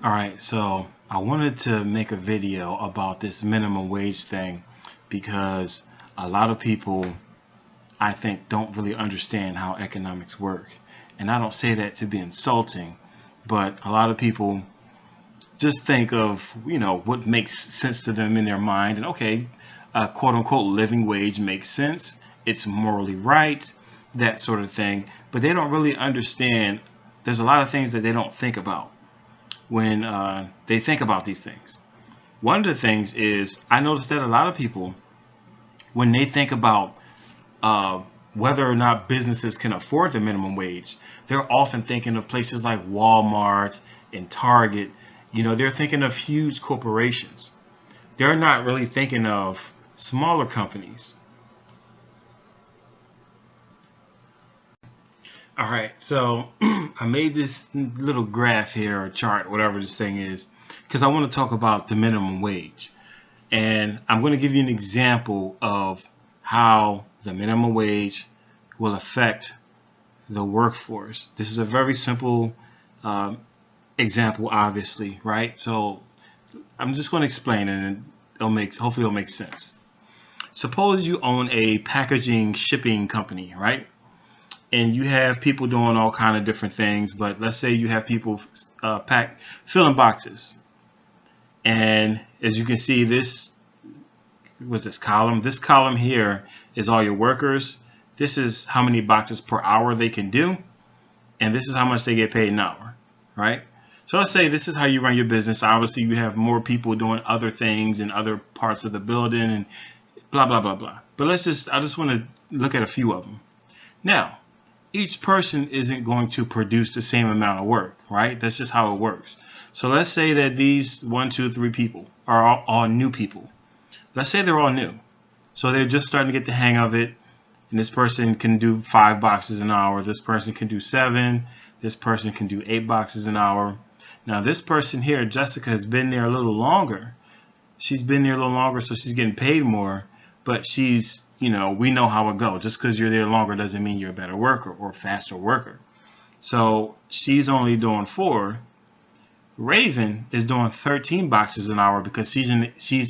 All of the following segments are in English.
All right, so I wanted to make a video about this minimum wage thing because a lot of people, I think, don't really understand how economics work. And I don't say that to be insulting, but a lot of people just think of, what makes sense to them in their mind. And okay, quote unquote living wage makes sense. It's morally right, that sort of thing. But they don't really understand. There's a lot of things that they don't think about when they think about these things. One of the things is I noticed that a lot of people, when they think about whether or not businesses can afford the minimum wage, they're often thinking of places like Walmart and Target. They're thinking of huge corporations. They're not really thinking of smaller companies. All right, so I made this little graph here or chart, whatever this thing is, because I want to talk about the minimum wage. And I'm going to give you an example of how the minimum wage will affect the workforce. This is a very simple example, obviously, right? So I'm just going to explain it, and hopefully it'll make sense. Suppose you own a packaging shipping company, right? And you have people doing all kind of different things, but let's say you have people filling boxes. And as you can see, this was this column. This column here is all your workers. This is how many boxes per hour they can do, and this is how much they get paid an hour, right? So let's say this is how you run your business. Obviously, you have more people doing other things in other parts of the building and blah, blah, blah, blah. But I just want to look at a few of them. Now, each person isn't going to produce the same amount of work, right? That's just how it works. So let's say that these 1, 2, 3 people are all new people. Let's say they're all new. So they're just starting to get the hang of it. And this person can do 5 boxes an hour. This person can do 7. This person can do 8 boxes an hour. Now this person here, Jessica, has been there a little longer. She's been there a little longer, so she's getting paid more. But she's, we know how it goes. Just because you're there longer doesn't mean you're a better worker or a faster worker. So she's only doing 4. Raven is doing 13 boxes an hour because she's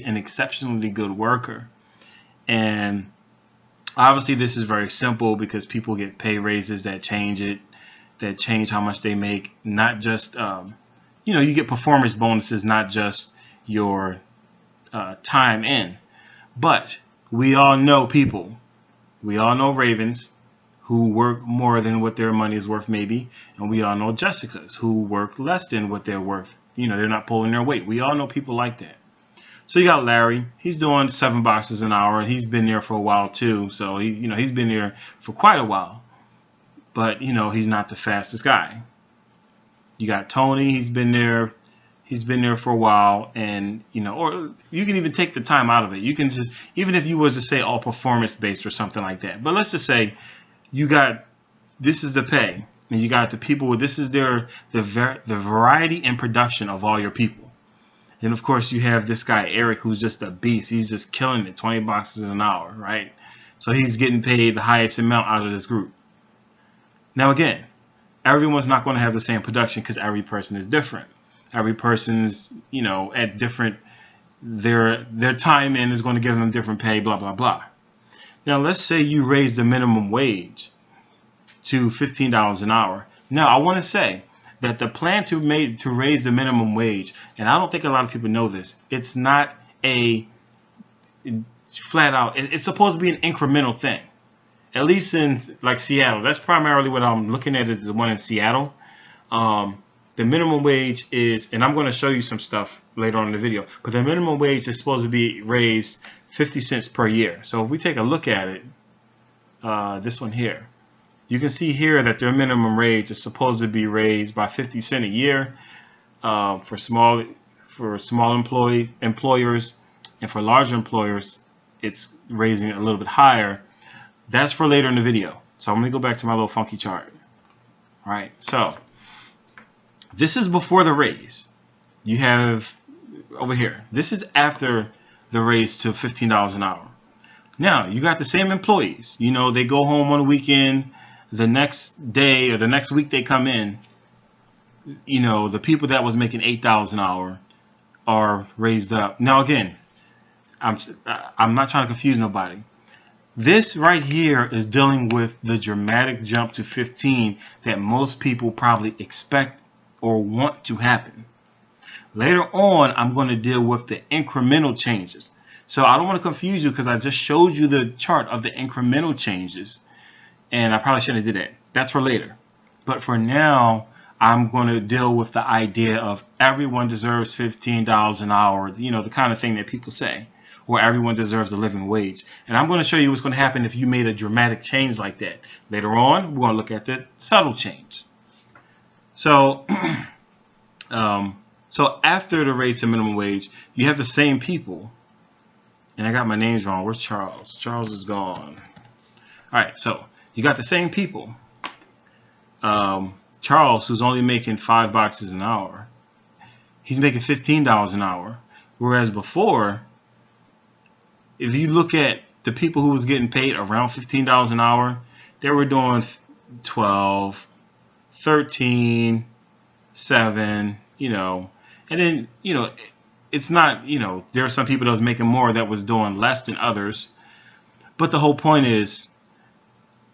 an exceptionally good worker. And obviously this is very simple because people get pay raises that change how much they make. Not just, you get performance bonuses, not just your time in. But we all know people. We all know Ravens who work more than what their money is worth, maybe. And we all know Jessicas who work less than what they're worth. They're not pulling their weight. We all know people like that. So you got Larry. He's doing 7 boxes an hour, and he's been there for a while too. So he's been there for quite a while. But he's not the fastest guy. You got Tony. He's been there for a while, and or you can even take the time out of it. You can just, even if you was to say all performance based or something like that. But let's just say this is the pay, and you got the people. This is the variety and production of all your people. And of course, you have this guy Eric, who's just a beast. He's just killing it, 20 boxes an hour, right? So he's getting paid the highest amount out of this group. Now again, everyone's not going to have the same production because every person is different. Every person's, at different, their time in is going to give them different pay, blah, blah, blah. Now, let's say you raise the minimum wage to $15 an hour. Now, I want to say that the plan to raise the minimum wage, and I don't think a lot of people know this, it's not a flat out, it's supposed to be an incremental thing. At least in like Seattle. That's primarily what I'm looking at, is the one in Seattle. The minimum wage is, and I'm going to show you some stuff later on in the video, but the minimum wage is supposed to be raised 50 cents per year. So if we take a look at it, this one here, you can see here that their minimum wage is supposed to be raised by 50 cents a year for small employers, and for larger employers, it's raising it a little bit higher. That's for later in the video. So I'm going to go back to my little funky chart. All right, so this is before the raise. You have over here. This is after the raise to $15 an hour. Now, you got the same employees. They go home on the weekend. The next day or the next week they come in. the people that was making $8 an hour are raised up. Now again, I'm not trying to confuse nobody. This right here is dealing with the dramatic jump to 15 that most people probably expect or want to happen. Later on, I'm going to deal with the incremental changes. So I don't want to confuse you because I just showed you the chart of the incremental changes. And I probably shouldn't have did that. That's for later. But for now, I'm going to deal with the idea of everyone deserves $15 an hour, the kind of thing that people say, or everyone deserves a living wage. And I'm going to show you what's going to happen if you made a dramatic change like that. Later on, we're going to look at the subtle change. So, so after the raise to minimum wage, you have the same people. And I got my names wrong. Where's Charles? Charles is gone. All right, so you got the same people. Charles, who's only making $5 an hour, he's making $15 an hour. Whereas before, if you look at the people who was getting paid around $15 an hour, they were doing 12, 13, 7, and then, it's not, there are some people that was making more that was doing less than others. But the whole point is,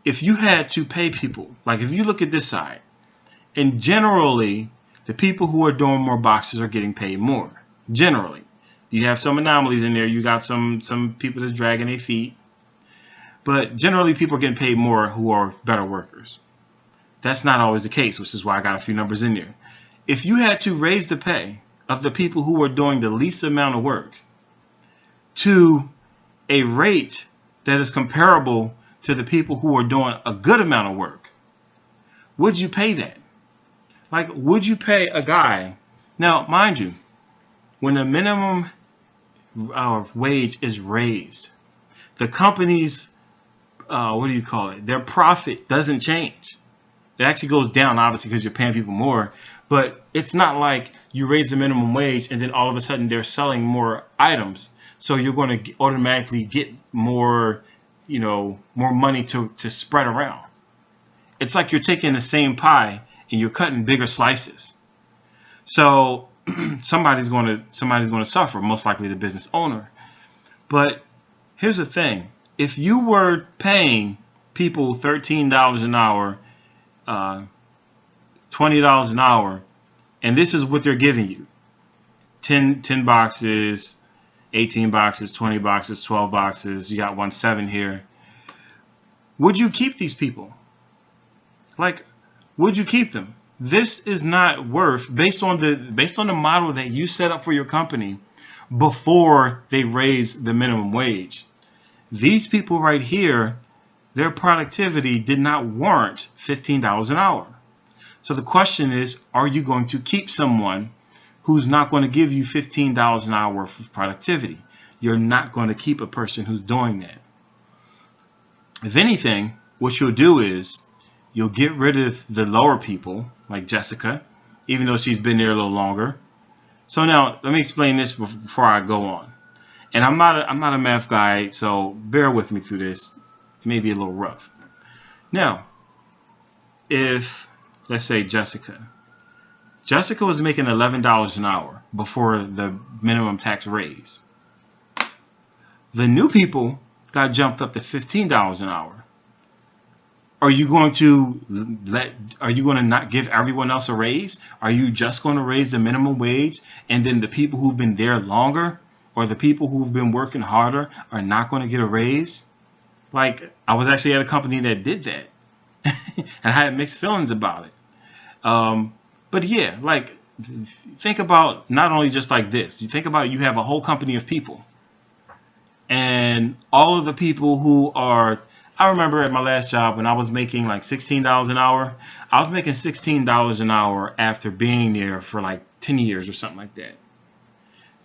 if you had to pay people, like if you look at this side, and generally, the people who are doing more boxes are getting paid more. Generally. You have some anomalies in there. You got some people that's dragging their feet. But generally, people are getting paid more who are better workers. That's not always the case, which is why I got a few numbers in there. If you had to raise the pay of the people who are doing the least amount of work to a rate that is comparable to the people who are doing a good amount of work, would you pay that? Like, would you pay a guy? Now, mind you, when the minimum wage is raised, the company's, their profit doesn't change. It actually goes down, obviously, because you're paying people more. But it's not like you raise the minimum wage and then all of a sudden they're selling more items. So you're going to automatically get more, more money to spread around. It's like you're taking the same pie and you're cutting bigger slices. So somebody's going to suffer, most likely the business owner. But here's the thing. If you were paying people $13 an hour, $20 an hour, and this is what they're giving you, 10 boxes, 18 boxes, 20 boxes, 12 boxes, you got 7 here, would you keep these people? Like, would you keep them? This is not worth, based on the model that you set up for your company before they raise the minimum wage. These people right here, their productivity did not warrant $15 an hour. So the question is, are you going to keep someone who's not going to give you $15 an hour worth of productivity? You're not going to keep a person who's doing that. If anything, what you'll do is you'll get rid of the lower people, like Jessica, even though she's been there a little longer. So now, let me explain this before I go on. And I'm not a math guy, so bear with me through this. It may be a little rough. Now, if, let's say Jessica was making $11 an hour before the minimum tax raise. The new people got jumped up to $15 an hour. Are you going to not give everyone else a raise? Are you just going to raise the minimum wage, and then the people who've been there longer or the people who've been working harder are not going to get a raise? Like, I was actually at a company that did that and I had mixed feelings about it. But yeah, like, think about not only just like this. You think about, you have a whole company of people, and all of the people who are, I remember at my last job when I was making like $16 an hour, I was making $16 an hour after being there for like 10 years or something like that.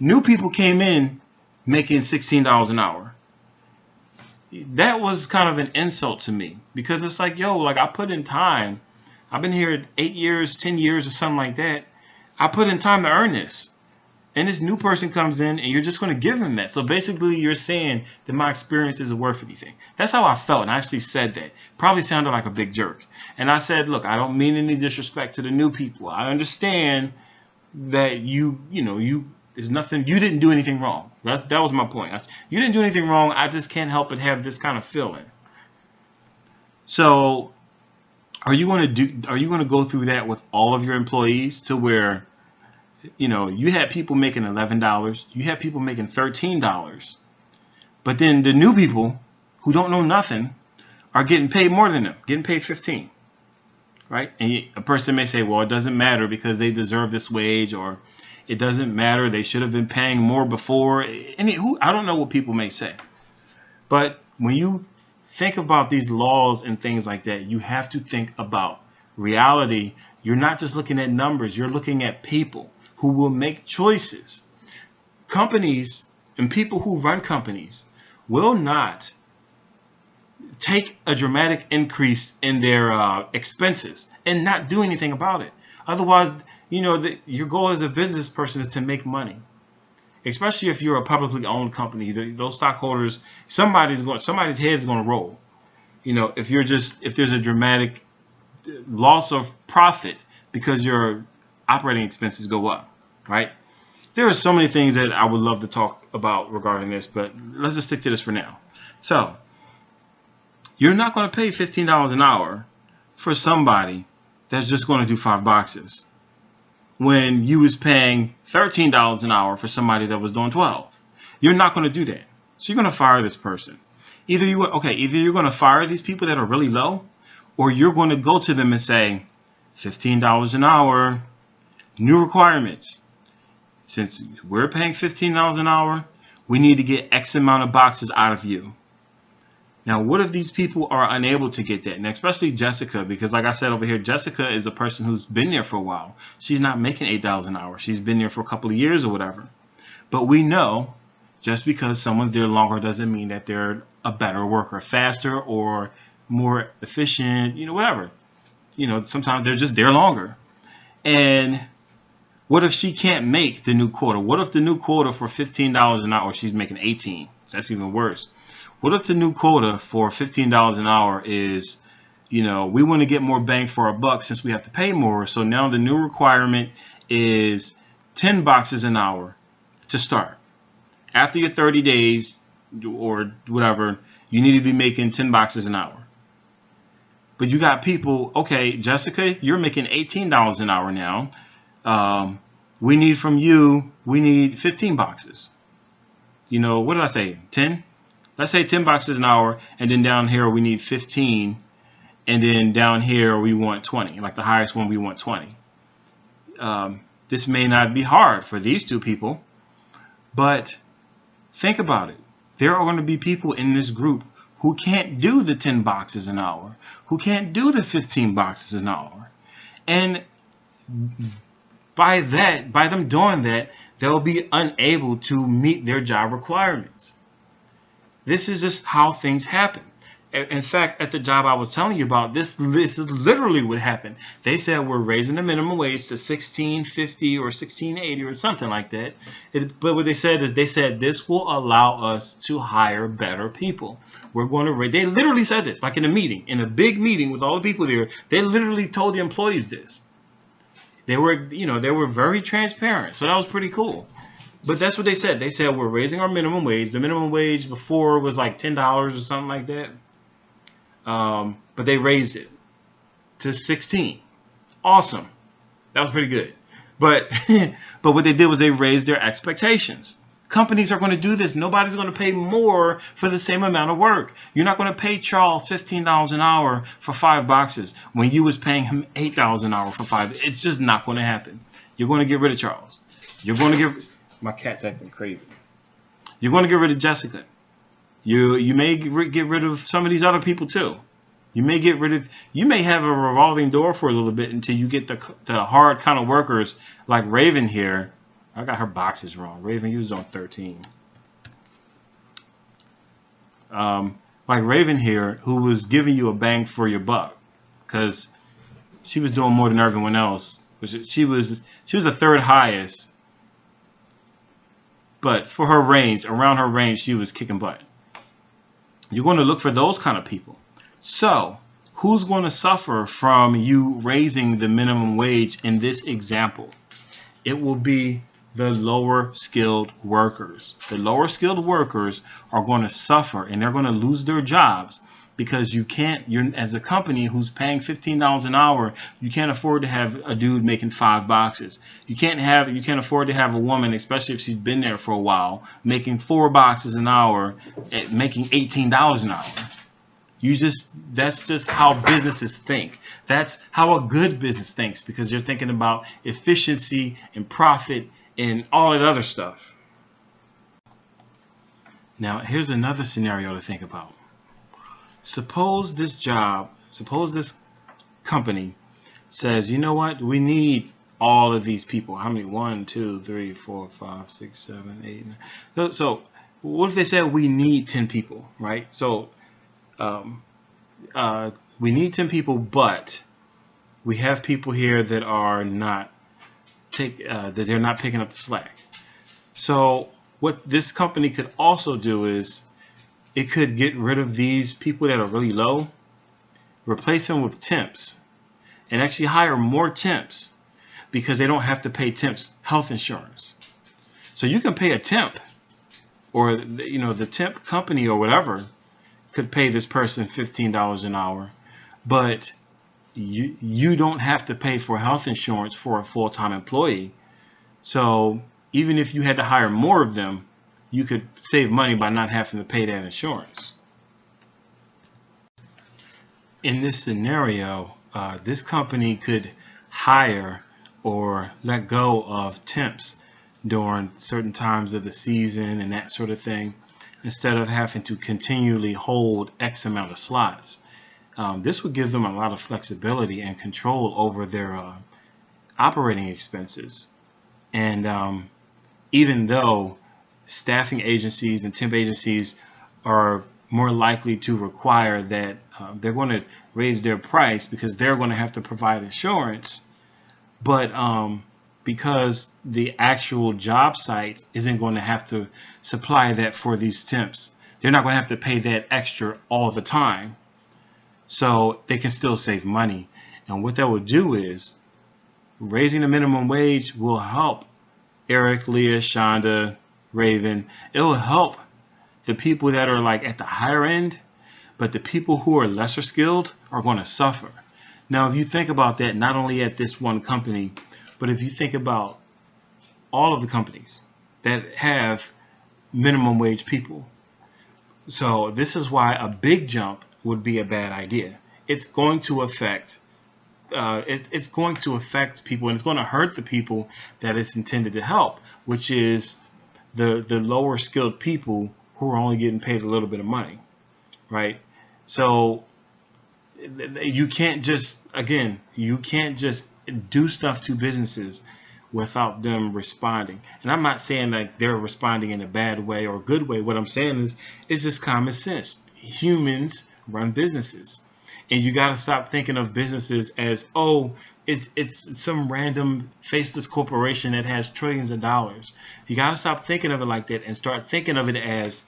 New people came in making $16 an hour. That was kind of an insult to me, because it's like, yo, like, I put in time. I've been here 8 years, 10 years or something like that. I put in time to earn this. And this new person comes in and you're just going to give him that. So basically you're saying that my experience isn't worth anything. That's how I felt, and I actually said that. Probably sounded like a big jerk. And I said, look, I don't mean any disrespect to the new people. I understand that there's nothing, you didn't do anything wrong. That was my point. You didn't do anything wrong. I just can't help but have this kind of feeling. So are you going to go through that with all of your employees to where you had people making $11, you had people making $13, but then the new people who don't know nothing are getting paid more than them, getting paid $15, right? And a person may say, well, it doesn't matter because they deserve this wage, or it doesn't matter, they should have been paying more before. I don't know what people may say, but when you think about these laws and things like that, you have to think about reality. You're not just looking at numbers, you're looking at people who will make choices. Companies and people who run companies will not take a dramatic increase in their expenses and not do anything about it. Otherwise, your goal as a business person is to make money. Especially if you're a publicly owned company, those stockholders, somebody's head is going to roll. If there's a dramatic loss of profit because your operating expenses go up. Right? There are so many things that I would love to talk about regarding this, but let's just stick to this for now. So, you're not going to pay $15 an hour for somebody that's just going to do 5 boxes when you was paying $13 an hour for somebody that was doing 12. You're not going to do that. So you're going to fire this person. Either you're going to fire these people that are really low, or you're going to go to them and say, $15 an hour, new requirements. Since we're paying $15 an hour, we need to get X amount of boxes out of you. Now, what if these people are unable to get that? And especially Jessica, because like I said over here, Jessica is a person who's been there for a while. She's not making $8 an hour. She's been there for a couple of years or whatever. But we know just because someone's there longer doesn't mean that they're a better worker, faster or more efficient, whatever. Sometimes they're just there longer. And what if she can't make the new quota? What if the new quota for $15 an hour, she's making 18? That's even worse. What if the new quota for $15 an hour is, we want to get more bang for our buck since we have to pay more. So now the new requirement is 10 boxes an hour to start. After your 30 days or whatever, you need to be making 10 boxes an hour. But you got people, okay, Jessica, you're making $18 an hour now. We need from you, we need 15 boxes. What did I say? 10? Let's say 10 boxes an hour, and then down here we need 15, and then down here we want 20. Like the highest one, we want 20. This may not be hard for these two people, but think about it. There are going to be people in this group who can't do the 10 boxes an hour, who can't do the 15 boxes an hour. And by them doing that, they'll be unable to meet their job requirements. This is just how things happen. In fact, at the job I was telling you about, this is literally what happened. They said we're raising the minimum wage to $16.50 or $16.80 or something like that. But what they said is this will allow us to hire better people. We're going to raise. They literally said this, like in a meeting, in a big meeting with all the people there. They literally told the employees this. They were very transparent. So that was pretty cool. But that's what they said. They said we're raising our minimum wage. The minimum wage before was like $10 or something like that. But they raised it to 16. Awesome. That was pretty good. But what they did was they raised their expectations. Companies are going to do this. Nobody's going to pay more for the same amount of work. You're not going to pay Charles $15 an hour for 5 boxes when you was paying him $8 an hour for 5. It's just not going to happen. You're going to get rid of Charles. You're going to get... My cat's acting crazy. You're going to get rid of Jessica. You may get rid of some of these other people too. You may have a revolving door for a little bit until you get the hard kind of workers like Raven here. I got her boxes wrong. Raven, you was on 13. Like Raven here, who was giving you a bang for your buck, because she was doing more than everyone else. She was the third highest but for her range, around her range, she was kicking butt. You're going to look for those kind of people. So who's going to suffer from you raising the minimum wage in this example? It will be the lower skilled workers. The lower skilled workers are going to suffer, and they're going to lose their jobs because you're as a company who's paying $15 an hour, you can't afford to have a dude making 5 boxes. You can't afford to have a woman, especially if she's been there for a while, making 4 boxes an hour, making $18 an hour. That's just how businesses think. That's how a good business thinks, because you're thinking about efficiency and profit and all that other stuff. Now, here's another scenario to think about. Suppose this company says, you know what, we need all of these people. How many? 1, 2, 3, 4, 5, 6, 7, 8, 9. So what if they said we need 10 people, right? So we need 10 people, but we have people here that are not that they're not picking up the slack. So what this company could also do is it could get rid of these people that are really low, replace them with temps, and actually hire more temps, because they don't have to pay temps health insurance. So you can pay a temp, or the temp company or whatever could pay this person $15 an hour, but you don't have to pay for health insurance for a full-time employee. So even if you had to hire more of them, you could save money by not having to pay that insurance. In this scenario, this company could hire or let go of temps during certain times of the season and that sort of thing, instead of having to continually hold X amount of slots. This would give them a lot of flexibility and control over their operating expenses. And even though staffing agencies and temp agencies are more likely to require that they're going to raise their price because they're going to have to provide insurance, but because the actual job site isn't going to have to supply that for these temps, they're not going to have to pay that extra all the time, so they can still save money. And what that will do is raising the minimum wage will help Eric, Leah, Shonda, Raven. It will help the people that are like at the higher end, but the people who are lesser skilled are going to suffer. Now, if you think about that, not only at this one company, but if you think about all of the companies that have minimum wage people. So this is why a big jump would be a bad idea. It's going to affect it's going to affect people, and it's going to hurt the people that it's intended to help, which is the lower skilled people who are only getting paid a little bit of money, right? So you can't just do stuff to businesses without them responding. And I'm not saying that they're responding in a bad way or a good way. What I'm saying is it's just common sense. Humans run businesses, and you got to stop thinking of businesses as, oh, it's some random faceless corporation that has trillions of dollars. You got to stop thinking of it like that and start thinking of it as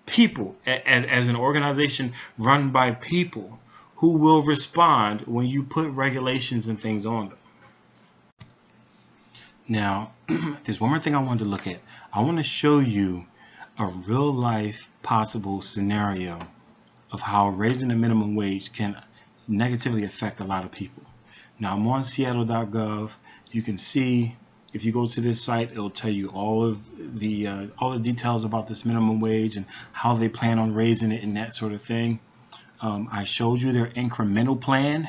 people, as an organization run by people who will respond when you put regulations and things on them. Now, there's one more thing I wanted to look at. I want to show you a real life possible scenario of how raising the minimum wage can negatively affect a lot of people. Now, I'm on Seattle.gov. You can see, if you go to this site, it'll tell you all the details about this minimum wage and how they plan on raising it and that sort of thing. I showed you their incremental plan,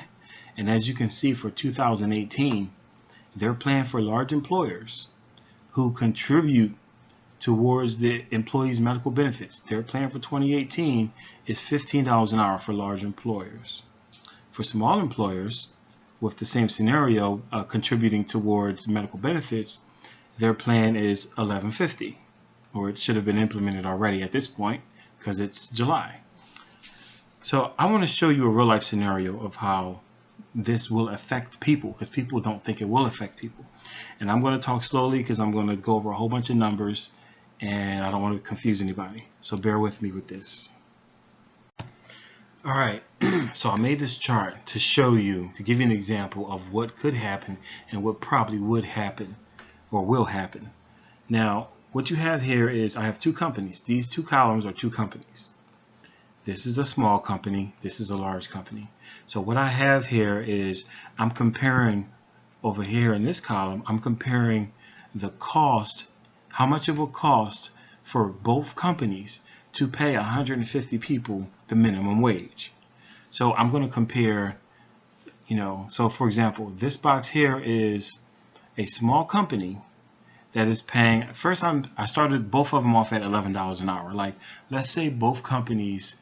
and as you can see, for 2018, their plan for large employers who contribute towards the employees' medical benefits, their plan for 2018 is $15 an hour for large employers. For small employers with the same scenario, contributing towards medical benefits, their plan is $11.50, or it should have been implemented already at this point because it's July. So I want to show you a real life scenario of how this will affect people, because people don't think it will affect people. And I'm going to talk slowly because I'm going to go over a whole bunch of numbers and I don't want to confuse anybody. So bear with me with this. All right, so I made this chart to show you, to give you an example of what could happen and what probably would happen or will happen. Now, what you have here is I have two companies. These two columns are two companies. This is a small company. This is a large company. So what I have here is I'm comparing over here in this column, I'm comparing the cost, how much it will cost for both companies to pay 150 people the minimum wage. So I'm going to compare, so for example, this box here is a small company that is paying, first I started both of them off at $11 an hour. Like, let's say both companies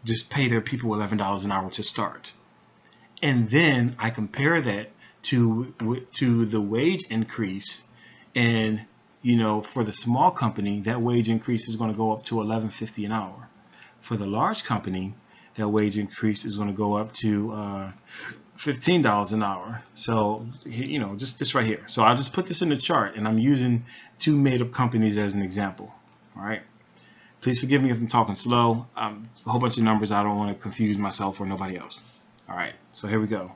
just pay their people $11 an hour to start. And then I compare that to the wage increase, and for the small company, that wage increase is going to go up to $11.50 an hour. For the large company, that wage increase is going to go up to $15 an hour. So just this right here. So I'll just put this in the chart, and I'm using two made-up companies as an example. All right. Please forgive me if I'm talking slow. A whole bunch of numbers. I don't want to confuse myself or nobody else. All right. So here we go.